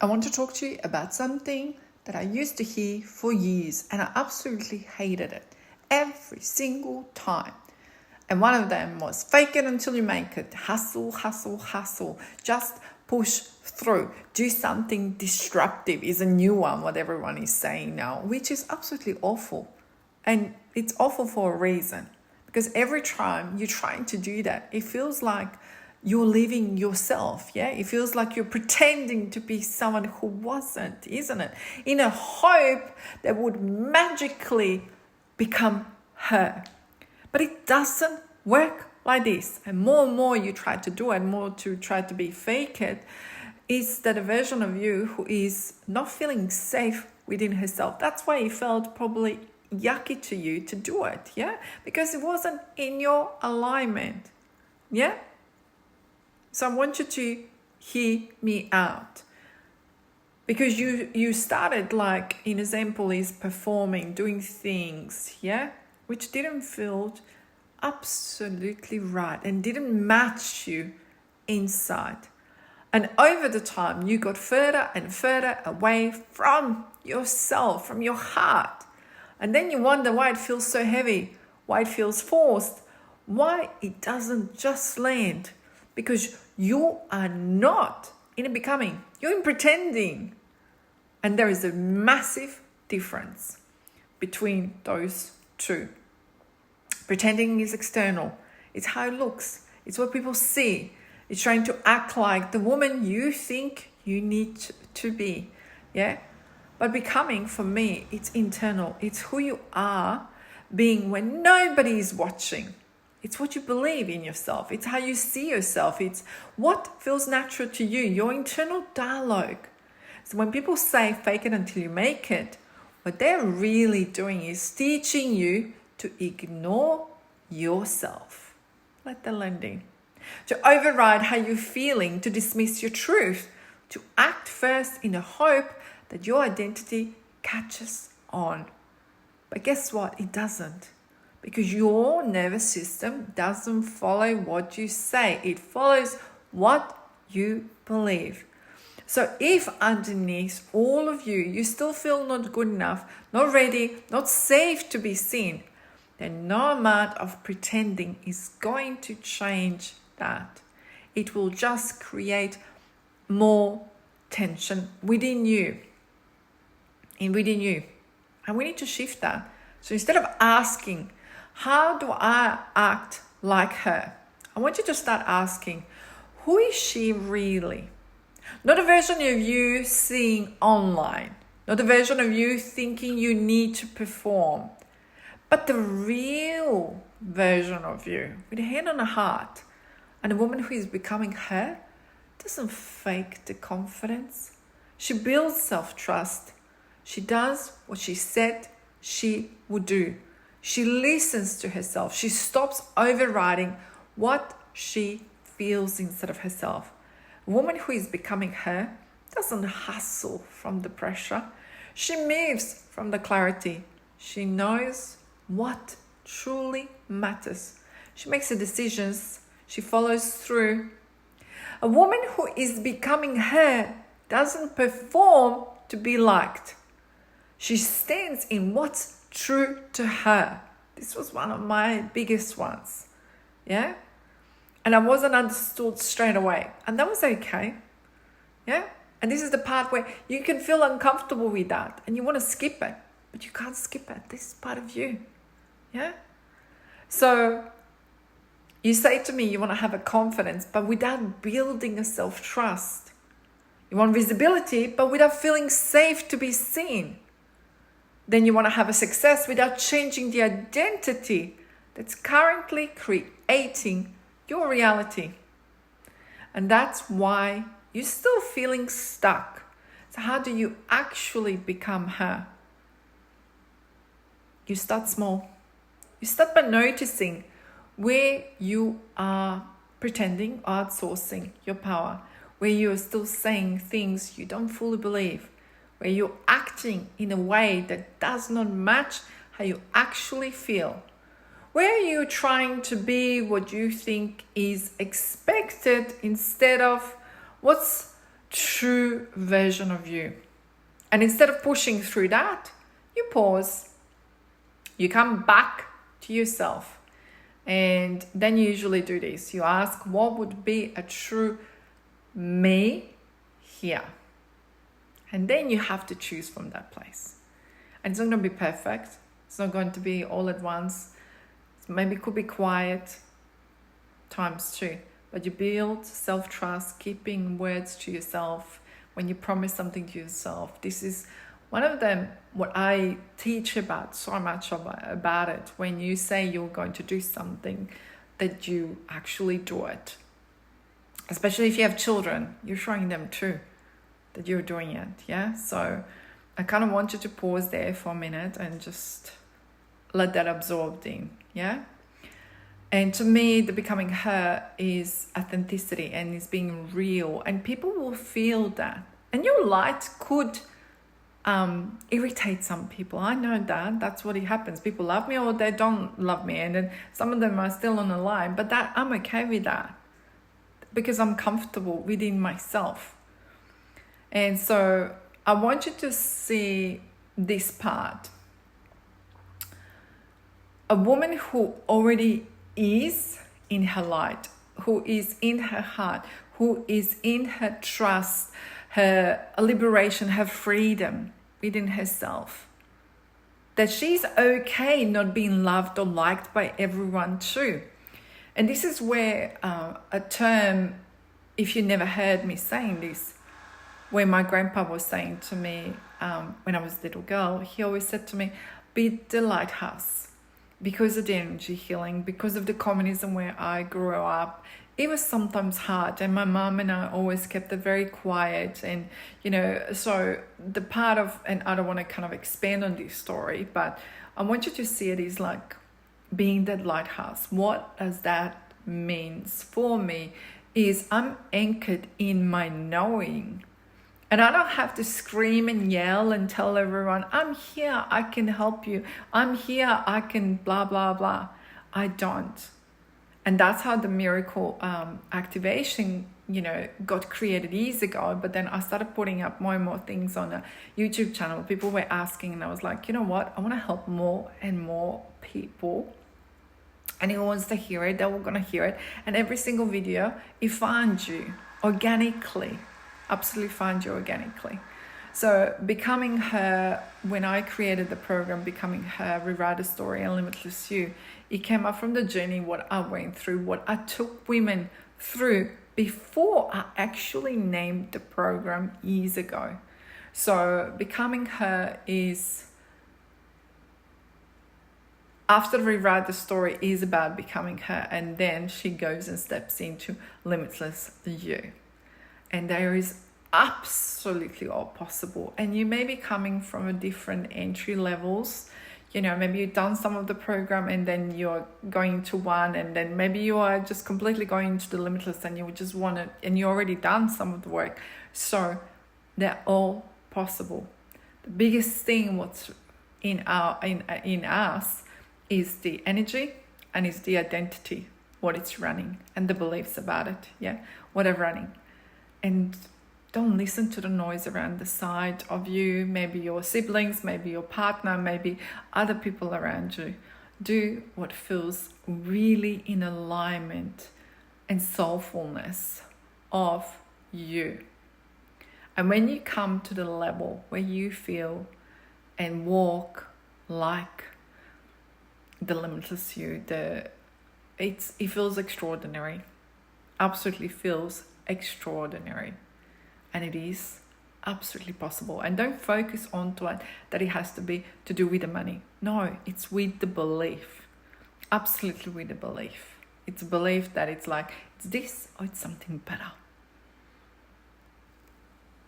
I want to talk to you about something that I used to hear for years and I absolutely hated it every single time. And one of them was fake it until you make it. Hustle, hustle, hustle. Just push through. Do something disruptive is a new one, what everyone is saying now, which is absolutely awful. And it's awful for a reason. Because every time you're trying to do that, it feels like you're leaving yourself, yeah? It feels like you're pretending to be someone who wasn't, isn't it? In a hope that would magically become her. But it doesn't work like this. And more you try to do it, more to try to be fake it, is that a version of you who is not feeling safe within herself. That's why it felt probably yucky to you to do it, yeah? Because it wasn't in your alignment, yeah? So I want you to hear me out. Because you started, like in example, is performing, doing things, yeah? Which didn't feel absolutely right and didn't match you inside. And over the time, you got further and further away from yourself, from your heart. And then you wonder why it feels so heavy, why it feels forced, why it doesn't just land. Because you are not in a becoming, you're in pretending. And there is a massive difference between those two. Pretending is external. It's how it looks. It's what people see. It's trying to act like the woman you think you need to be. Yeah? But becoming, for me, it's internal. It's who you are being when nobody is watching. It's what you believe in yourself. It's how you see yourself. It's what feels natural to you, your internal dialogue. So when people say fake it until you make it, what they're really doing is teaching you to ignore yourself. Let that land in. To override how you're feeling, to dismiss your truth, to act first in a hope that your identity catches on. But guess what? It doesn't. Because your nervous system doesn't follow what you say. It follows what you believe. So if underneath all of you, you still feel not good enough, not ready, not safe to be seen, then no amount of pretending is going to change that. It will just create more tension within you. And we need to shift that. So instead of asking, how do I act like her? I want you to start asking, who is she really? Not a version of you seeing online. Not a version of you thinking you need to perform. But the real version of you, with a hand on the heart. And a woman who is becoming her doesn't fake the confidence. She builds self-trust. She does what she said she would do. She listens to herself. She stops overriding what she feels inside of herself. A woman who is becoming her doesn't hustle from the pressure. She moves from the clarity. She knows what truly matters. She makes her decisions. She follows through. A woman who is becoming her doesn't perform to be liked. She stands in what's true to her. This was one of my biggest ones. Yeah? And I wasn't understood straight away. And that was okay. Yeah? And this is the part where you can feel uncomfortable with that and you want to skip it. But you can't skip it. This is part of you. Yeah? So you say to me you want to have a confidence, but without building a self-trust. You want visibility, but without feeling safe to be seen. Then you want to have a success without changing the identity that's currently creating your reality. And that's why you're still feeling stuck. So how do you actually become her? You start small. You start by noticing where you are pretending, outsourcing your power, where you're still saying things you don't fully believe, where you're acting in a way that does not match how you actually feel, where you're trying to be what you think is expected instead of what's true version of you. And instead of pushing through that, you pause, you come back to yourself, and then you usually do this. You ask, what would be a true me here? And then you have to choose from that place. And it's not going to be perfect. It's not going to be all at once. Maybe it could be quiet times too. But you build self-trust, keeping words to yourself when you promise something to yourself. This is one of them, what I teach about so much about it. When you say you're going to do something, that you actually do it. Especially if you have children, you're showing them too that you're doing it, yeah? So I kind of want you to pause there for a minute and just let that absorb in, yeah? And to me, the becoming her is authenticity and is being real, and people will feel that. And your light could irritate some people. I know that. That's what it happens. People love me or they don't love me, and then some of them are still on the line, but that I'm okay with that because I'm comfortable within myself. And so I want you to see this part. A woman who already is in her light, who is in her heart, who is in her trust, her liberation, her freedom within herself. That she's okay not being loved or liked by everyone too. And this is where a term, if you never heard me saying this, where my grandpa was saying to me when I was a little girl, he always said to me, be the lighthouse. Because of the energy healing, because of the communism where I grew up, it was sometimes hard, and my mom and I always kept it very quiet. And so the part of, and I don't want to kind of expand on this story, but I want you to see it as like being that lighthouse. What does that means for me is I'm anchored in my knowing. And I don't have to scream and yell and tell everyone, I'm here, I can help you. I'm here, I can blah, blah, blah. I don't. And that's how the miracle activation, got created years ago. But then I started putting up more and more things on a YouTube channel. People were asking, and I was like, you know what? I want to help more and more people. And who wants to hear it, they were going to hear it. And every single video, it finds you organically. Absolutely find you organically. So becoming her, when I created the program, becoming her, rewrite a story and limitless you, it came up from the journey, what I went through, what I took women through before I actually named the program years ago. So becoming her is, after rewrite the story is about becoming her, and then she goes and steps into limitless you. And there is absolutely all possible. And you may be coming from a different entry levels. Maybe you've done some of the program and then you're going to one, and then maybe you are just completely going into the limitless and you just want it, and you already done some of the work. So they're all possible. The biggest thing what's in us is the energy and is the identity, what it's running, and the beliefs about it, what are running. And don't listen to the noise around the side of you, maybe your siblings, maybe your partner, maybe other people around you. Do what feels really in alignment and soulfulness of you. And when you come to the level where you feel and walk like the limitless you, it feels extraordinary. Absolutely feels extraordinary, and it is absolutely possible. And don't focus onto it that it has to be to do with the money. No, it's with the belief. Absolutely with the belief. It's a belief that it's like it's this or it's something better.